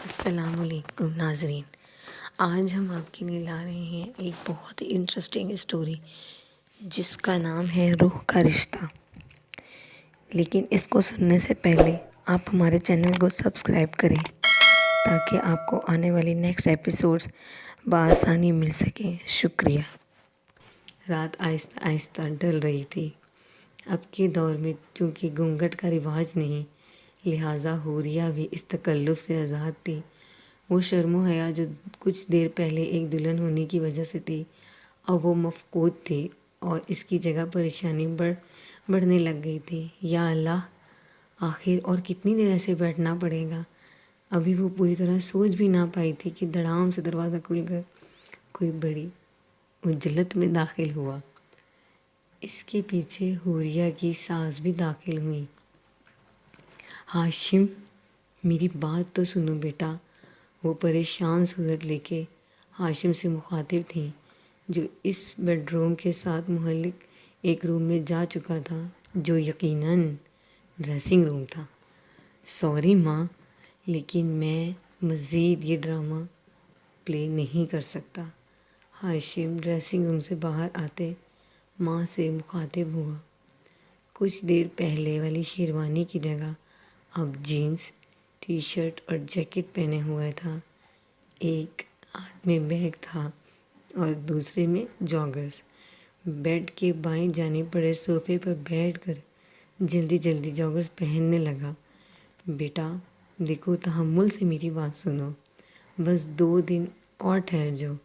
السلام علیکم ناظرین، آج ہم آپ کے لیے لا رہے ہیں ایک بہت ہی انٹرسٹنگ اسٹوری جس کا نام ہے روح کا رشتہ۔ لیکن اس کو سننے سے پہلے آپ ہمارے چینل کو سبسکرائب کریں تاکہ آپ کو آنے والی نیکسٹ ایپیسوڈز بآسانی مل سکیں۔ شکریہ۔ رات آہستہ آہستہ ڈل رہی تھی۔ اب کے دور میں چونکہ گھونگھٹ کا رواج نہیں، لہٰذا حوریہ بھی اس تکلف سے آزاد تھی۔ وہ شرم و حیا جو کچھ دیر پہلے ایک دلہن ہونے کی وجہ سے تھی، اب وہ مفقود تھی اور اس کی جگہ پریشانی بڑھنے لگ گئی تھی۔ یا اللہ، آخر اور کتنی دیر ایسے بیٹھنا پڑے گا؟ ابھی وہ پوری طرح سوچ بھی نہ پائی تھی کہ دھڑام سے دروازہ کھل کر کوئی بڑی عجلت میں داخل ہوا۔ اس کے پیچھے حوریہ کی ساس بھی داخل ہوئیں۔ ہاشم، میری بات تو سنو بیٹا، وہ پریشان صورت لے کے ہاشم سے مخاطب تھیں، جو اس بیڈ روم کے ساتھ متعلق ایک روم میں جا چکا تھا جو یقیناً ڈریسنگ روم تھا۔ سوری ماں، لیکن میں مزید یہ ڈرامہ پلے نہیں کر سکتا۔ ہاشم ڈریسنگ روم سے باہر آتے ماں سے مخاطب ہوا۔ کچھ دیر پہلے والی شیروانی کی جگہ اب جینز، ٹی شرٹ اور جیکٹ پہنے ہوئے تھا۔ ایک ہاتھ میں بیگ تھا اور دوسرے میں جاگرز۔ بیڈ کے بائیں جانب پڑے صوفے پر بیٹھ کر جلدی جلدی جاگرز پہننے لگا۔ بیٹا دیکھو، تحمل سے میری بات سنو، بس 2 دن اور ٹھہر جاؤ،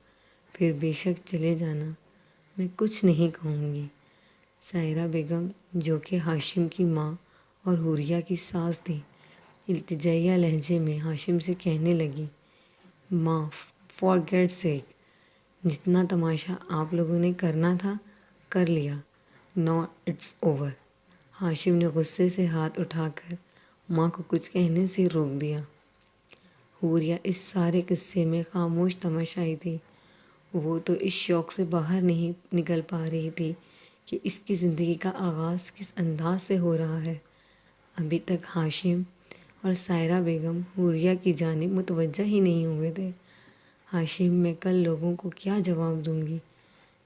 پھر بے شک چلے جانا، میں کچھ نہیں کہوں گی۔ سائرہ بیگم، جو کہ ہاشم کی ماں اور حوریہ کی ساس تھی، التجائیہ لہجے میں ہاشم سے کہنے لگی، ماں فار گیڈ سیک، جتنا تماشا آپ لوگوں نے کرنا تھا کر لیا، ناؤ اٹس اوور۔ ہاشم نے غصے سے ہاتھ اٹھا کر ماں کو کچھ کہنے سے روک دیا۔ حوریہ اس سارے قصے میں خاموش تماشائی تھی۔ وہ تو اس شوق سے باہر نہیں نکل پا رہی تھی کہ اس کی زندگی کا آغاز کس انداز سے ہو رہا ہے۔ ابھی تک ہاشم اور سائرہ بیگم حوریہ کی جانب متوجہ ہی نہیں ہوئے تھے۔ ہاشم، میں کل لوگوں کو کیا جواب دوں گی؟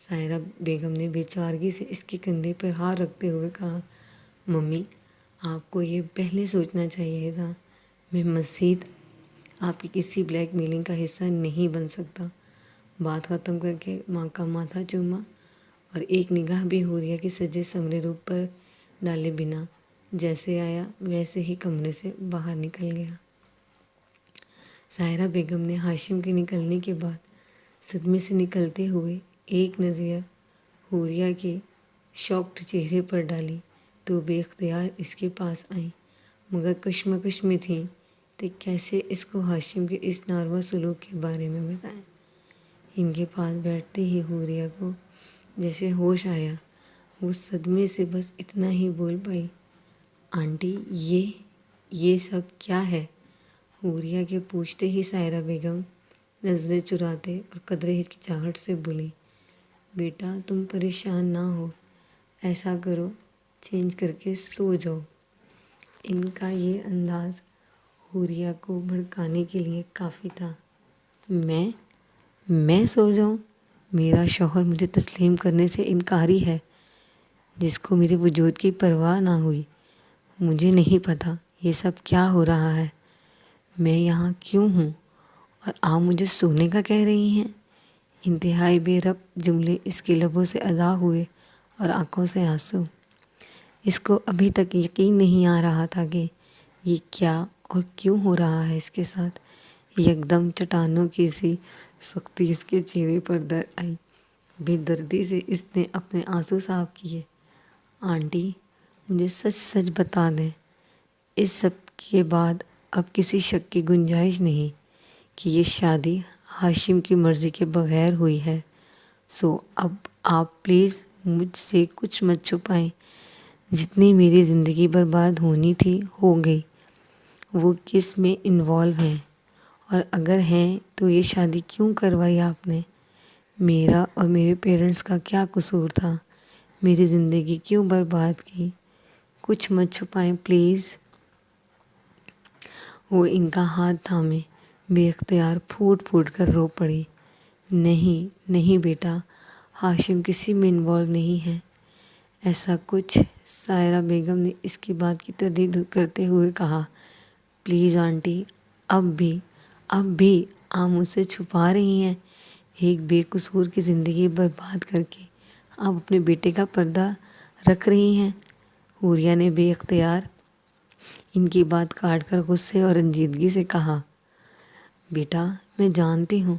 سائرہ بیگم نے بے چارگی سے اس کے کندھے پر ہاتھ رکھتے ہوئے کہا، ممی، آپ کو یہ پہلے سوچنا چاہیے تھا۔ میں مزید آپ کی کسی بلیک میلنگ کا حصہ نہیں بن سکتا۔ بات ختم کر کے ماں کا ماتھا چوما اور ایک نگاہ بھی حوریہ کے سجے سنورے روپ پر ڈالے بنا جیسے آیا ویسے ہی کمرے سے باہر نکل گیا۔ سائرہ بیگم نے ہاشم کے نکلنے کے بعد صدمے سے نکلتے ہوئے ایک نظر حوریہ کے شاکڈ چہرے پر ڈالی تو بے اختیار اس کے پاس آئیں، مگر کشمکش میں تھیں کہ کیسے اس کو ہاشم کے اس ناروا سلوک کے بارے میں بتائیں۔ ان کے پاس بیٹھتے ہی حوریہ کو جیسے ہوش آیا۔ وہ صدمے سے بس اتنا ہی بول پائی، آنٹی یہ سب کیا ہے؟ حوریہ کے پوچھتے ہی سائرہ بیگم نظریں چراتے اور قدرے ہچکچاہٹ سے بولی، بیٹا تم پریشان نہ ہو، ایسا کرو چینج کر کے سو جاؤ۔ ان کا یہ انداز حوریہ کو بھڑکانے کے لیے کافی تھا۔ میں سو جاؤں؟ میرا شوہر مجھے تسلیم کرنے سے انکاری ہے، جس کو میرے وجود کی پرواہ نہ ہوئی۔ مجھے نہیں پتہ یہ سب کیا ہو رہا ہے، میں یہاں کیوں ہوں، اور آپ مجھے سونے کا کہہ رہی ہیں؟ انتہائی بے ربط جملے اس کے لبوں سے ادا ہوئے اور آنکھوں سے آنسو۔ اس کو ابھی تک یقین نہیں آ رہا تھا کہ یہ کیا اور کیوں ہو رہا ہے اس کے ساتھ۔ یکدم چٹانوں کی سی سختی اس کے چہرے پر در آئی۔ بے دردی سے اس نے اپنے آنسو صاف کیے۔ آنٹی، مجھے سچ سچ بتا دیں، اس سب کے بعد اب کسی شک کی گنجائش نہیں کہ یہ شادی ہاشم کی مرضی کے بغیر ہوئی ہے۔ سو اب آپ پلیز مجھ سے کچھ مت چھپائیں۔ جتنی میری زندگی برباد ہونی تھی ہو گئی۔ وہ کس میں انوالو ہیں، اور اگر ہیں تو یہ شادی کیوں کروائی آپ نے؟ میرا اور میرے پیرنٹس کا کیا قصور تھا؟ میری زندگی کیوں برباد کی؟ کچھ مت چھپائیں پلیز۔ وہ ان کا ہاتھ تھامے بے اختیار پھوٹ پھوٹ کر رو پڑی۔ نہیں نہیں بیٹا، ہاشم کسی میں انوالو نہیں ہے ایسا کچھ۔ سائرہ بیگم نے اس کی بات کی تردید کرتے ہوئے کہا، پلیز آنٹی، اب بھی آپ مجھ سے چھپا رہی ہیں۔ ایک بے قصور کی زندگی برباد کر کے آپ اپنے بیٹے کا پردہ رکھ رہی ہیں۔ حوریہ نے بے اختیار ان کی بات کاٹ کر غصے اور رنجیدگی سے کہا، بیٹا میں جانتی ہوں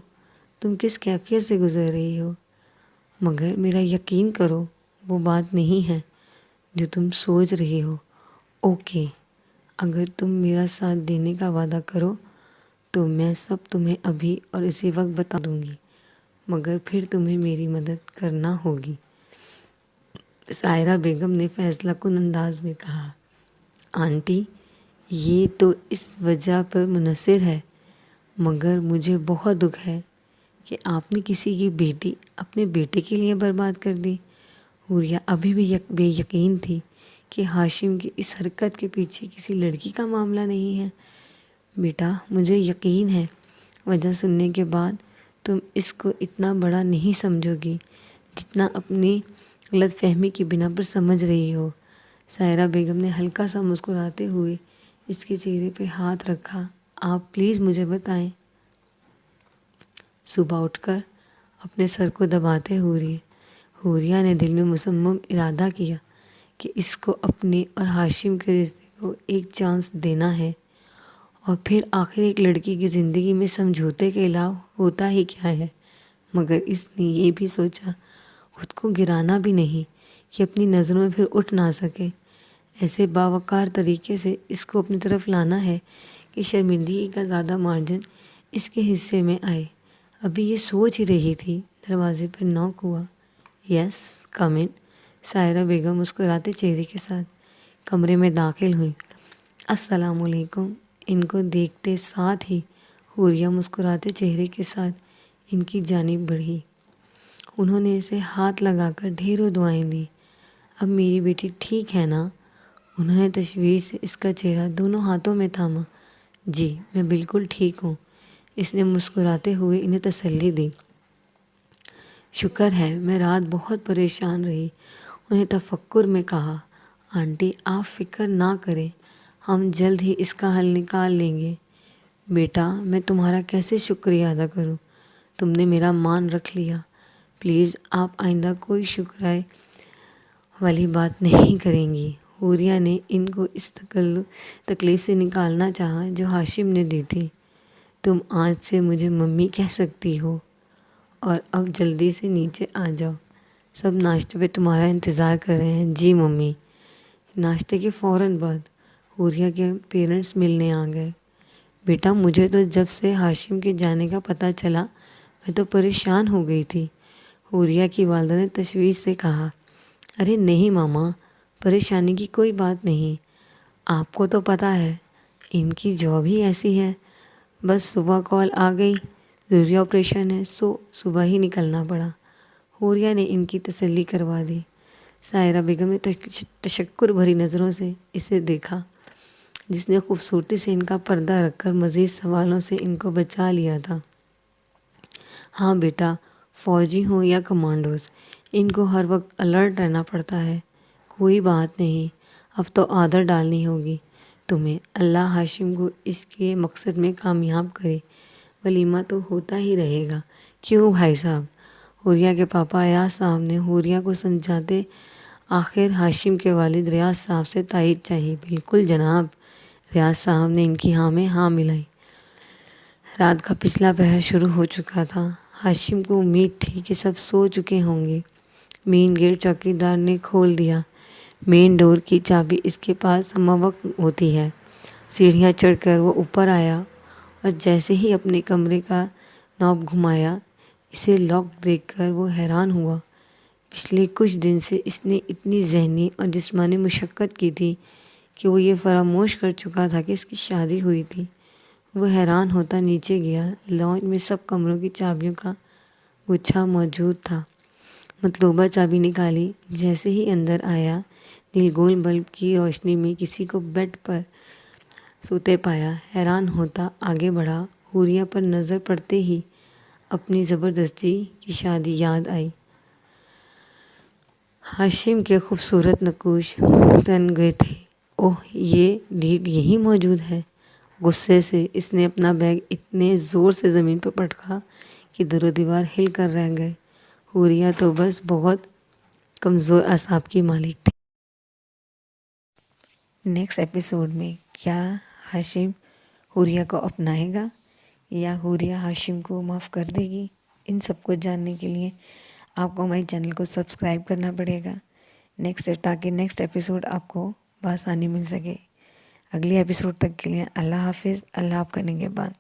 تم کس کیفیت سے گزر رہی ہو، مگر میرا یقین کرو وہ بات نہیں ہے جو تم سوچ رہی ہو۔ اوکے، اگر تم میرا ساتھ دینے کا وعدہ کرو تو میں سب تمہیں ابھی اور اسی وقت بتا دوں گی، مگر پھر تمہیں میری مدد کرنا ہوگی۔ سائرہ بیگم نے فیصلہ کن انداز میں کہا، آنٹی یہ تو اس وجہ پر منحصر ہے، مگر مجھے بہت دکھ ہے کہ آپ نے کسی کی بیٹی اپنے بیٹے کے لیے برباد کر دی۔ حوریہ ابھی بھی بے یقین تھی کہ ہاشم کی اس حرکت کے پیچھے کسی لڑکی کا معاملہ نہیں ہے۔ بیٹا مجھے یقین ہے وجہ سننے کے بعد تم اس کو اتنا بڑا نہیں سمجھو گی جتنا اپنی غلط فہمی کی بنا پر سمجھ رہی ہو۔ سائرہ بیگم نے ہلکا سا مسکراتے ہوئے اس کے چہرے پہ ہاتھ رکھا، آپ پلیز مجھے بتائیں۔ صبح اٹھ کر اپنے سر کو دباتے حوریہ نے دل میں مصمم ارادہ کیا کہ اس کو اپنے اور ہاشم کے رشتے کو ایک چانس دینا ہے، اور پھر آخر ایک لڑکی کی زندگی میں سمجھوتے کے علاوہ ہوتا ہی کیا ہے۔ مگر اس نے یہ بھی سوچا خود کو گرانا بھی نہیں کہ اپنی نظروں میں پھر اٹھ نہ سکے۔ ایسے باوقار طریقے سے اس کو اپنی طرف لانا ہے کہ شرمندگی کا زیادہ مارجن اس کے حصے میں آئے۔ ابھی یہ سوچ ہی رہی تھی، دروازے پر نوک ہوا۔ یس کم ان۔ سائرہ بیگم مسکراتے چہرے کے ساتھ کمرے میں داخل ہوئی۔ السلام علیکم۔ ان کو دیکھتے ساتھ ہی حوریہ مسکراتے چہرے کے ساتھ ان کی جانب بڑھی۔ انہوں نے اسے ہاتھ لگا کر ڈھیروں دعائیں دی۔ اب میری بیٹی ٹھیک ہے نا؟ انہوں نے تشویش سے اس کا چہرہ دونوں ہاتھوں میں تھاما۔ جی میں بالکل ٹھیک ہوں، اس نے مسکراتے ہوئے انہیں تسلی دی۔ شکر ہے، میں رات بہت پریشان رہی، انہیں تفکر میں کہا۔ آنٹی آپ فکر نہ کریں، ہم جلد ہی اس کا حل نکال لیں گے۔ بیٹا میں تمہارا کیسے شکریہ ادا کروں، تم نے میرا مان رکھ لیا۔ پلیز آپ آئندہ کوئی شکریہ والی بات نہیں کریں گی۔ حوریہ نے ان کو اس تکلیف سے نکالنا چاہا جو ہاشم نے دی تھی۔ تم آج سے مجھے ممی کہہ سکتی ہو، اور اب جلدی سے نیچے آ جاؤ، سب ناشتے پہ تمہارا انتظار کر رہے ہیں۔ جی ممی۔ ناشتے کے فوراً بعد حوریہ کے پیرنٹس ملنے آ گئے۔ بیٹا مجھے تو جب سے ہاشم کے جانے کا پتہ چلا میں تو پریشان ہو گئی تھی، حوریہ کی والدہ نے تشویش سے کہا۔ ارے نہیں ماما، پریشانی کی کوئی بات نہیں، آپ کو تو پتہ ہے ان کی جاب ہی ایسی ہے، بس صبح کال آ گئی ضروری آپریشن ہے، سو صبح ہی نکلنا پڑا۔ حوریہ نے ان کی تسلی کروا دی۔ سائرہ بیگم نے تشکر بھری نظروں سے اسے دیکھا جس نے خوبصورتی سے ان کا پردہ رکھ کر مزید سوالوں سے ان کو بچا لیا تھا۔ ہاں بیٹا، فوجی ہوں یا کمانڈوز، ان کو ہر وقت الرٹ رہنا پڑتا ہے۔ کوئی بات نہیں، اب تو عادت ڈالنی ہوگی تمہیں۔ اللہ ہاشم کو اس کے مقصد میں کامیاب کرے، ولیمہ تو ہوتا ہی رہے گا، کیوں بھائی صاحب؟ حوریہ کے پاپا ایاز صاحب نے حوریہ کو سمجھاتے آخر ہاشم کے والد ریاض صاحب سے تائید چاہی۔ بالکل جناب، ریاض صاحب نے ان کی ہاں میں ہاں ملائی۔ رات کا پچھلا پہر شروع ہو چکا تھا۔ ہاشم کو امید تھی کہ سب سو چکے ہوں گے۔ مین گیٹ چوکیدار نے کھول دیا۔ مین ڈور کی چابی اس کے پاس ہمہ وقت ہوتی ہے۔ سیڑھیاں چڑھ کر وہ اوپر آیا اور جیسے ہی اپنے کمرے کا نوب گھمایا اسے لاک دیکھ کر وہ حیران ہوا۔ پچھلے کچھ دن سے اس نے اتنی ذہنی اور جسمانی مشقت کی تھی کہ وہ یہ فراموش کر چکا تھا کہ اس کی شادی ہوئی تھی۔ وہ حیران ہوتا نیچے گیا۔ لاؤنج میں سب کمروں کی چابیوں کا گچھا موجود تھا۔ مطلوبہ چابی نکالی، جیسے ہی اندر آیا نیل گول بلب کی روشنی میں کسی کو بیڈ پر سوتے پایا۔ حیران ہوتا آگے بڑھا۔ حوریہ پر نظر پڑتے ہی اپنی زبردستی کی شادی یاد آئی۔ ہاشم کے خوبصورت نقوش تن گئے تھے۔ اوہ، یہ لیڈ یہی موجود ہے۔ غصے سے اس نے اپنا بیگ اتنے زور سے زمین پر پٹکا کہ در و دیوار ہل کر رہ گئے۔ حوریہ تو بس بہت کمزور اعصاب کی مالک تھی۔ نیکسٹ ایپیسوڈ میں کیا ہاشم حوریہ کو اپنائے گا یا حوریہ ہاشم کو معاف کر دے گی؟ ان سب کو جاننے کے لیے آپ کو ہمارے چینل کو سبسکرائب کرنا پڑے گا تاکہ نیکسٹ ایپیسوڈ آپ کو بآسانی مل سکے۔ اگلی ایپیسوڈ تک کے لیے اللہ حافظ۔ اللہ آپ کا نگہبان۔